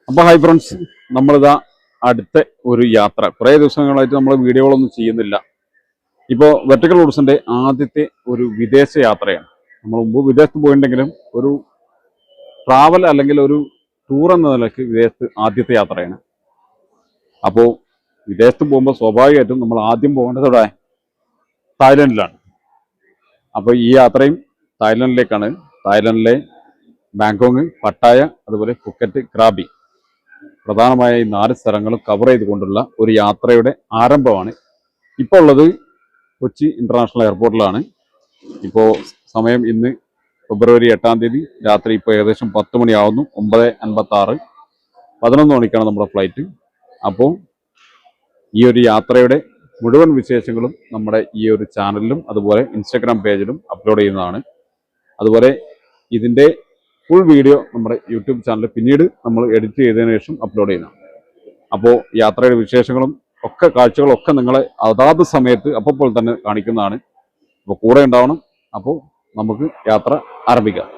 അപ്പോൾ hi friends, നമ്മളിതാ അടുത്ത ഒരു യാത്ര. കുറേ ദിവസങ്ങളായിട്ട് നമ്മൾ വീഡിയോകളൊന്നും ചെയ്യുന്നില്ല. ഇപ്പോൾ വെർട്ടിക്കൽ റൂട്ട്സിൻ്റെ ആദ്യത്തെ ഒരു വിദേശ യാത്രയാണ്. നമ്മൾ മുമ്പ് വിദേശത്ത് പോയിട്ടുണ്ടെങ്കിലും ഒരു ട്രാവൽ അല്ലെങ്കിൽ ഒരു ടൂർ എന്ന നിലയ്ക്ക് വിദേശത്ത് ആദ്യത്തെ യാത്രയാണ്. അപ്പോൾ വിദേശത്ത് പോകുമ്പോൾ സ്വാഭാവികമായിട്ടും നമ്മൾ ആദ്യം പോകേണ്ടത് ഇവിടെ തായ്ലൻഡിലാണ്. അപ്പോൾ ഈ യാത്രയും തായ്ലൻഡിലേക്കാണ്. തായ്ലൻഡിലെ ബാങ്കോങ്, പട്ടായ, അതുപോലെ ഫുക്കറ്റ്, ക്രാബി, പ്രധാനമായ ഈ 4 സ്ഥലങ്ങളും കവർ ചെയ്തുകൊണ്ടുള്ള ഒരു യാത്രയുടെ ആരംഭമാണ്. ഇപ്പോൾ ഉള്ളത് കൊച്ചി ഇന്റർനാഷണൽ എയർപോർട്ടിലാണ്. ഇപ്പോൾ സമയം ഇന്ന് ഫെബ്രുവരി 8-ാം തീയതി രാത്രി. ഇപ്പോൾ ഏകദേശം 10 മണിയാവുന്നു. 9:56, 11 മണിക്കാണ് നമ്മുടെ ഫ്ലൈറ്റ്. അപ്പോൾ ഈ ഒരു യാത്രയുടെ മുഴുവൻ വിശേഷങ്ങളും നമ്മുടെ ഈ ഒരു ചാനലിലും അതുപോലെ ഇൻസ്റ്റാഗ്രാം പേജിലും അപ്ലോഡ് ചെയ്യുന്നതാണ്. അതുപോലെ ഇതിൻ്റെ ഫുൾ വീഡിയോ നമ്മുടെ യൂട്യൂബ് ചാനലിൽ പിന്നീട് നമ്മൾ എഡിറ്റ് ചെയ്തതിനു ശേഷം അപ്ലോഡ് ചെയ്യുന്നതാണ്. അപ്പോൾ യാത്രയുടെ വിശേഷങ്ങളും ഒക്കെ കാഴ്ചകളും ഒക്കെ നിങ്ങളെ അതാത് സമയത്ത് അപ്പോൾ തന്നെ കാണിക്കുന്നതാണ്. അപ്പോൾ കൂടെ ഉണ്ടാവണം. അപ്പോൾ നമുക്ക് യാത്ര ആരംഭിക്കാം.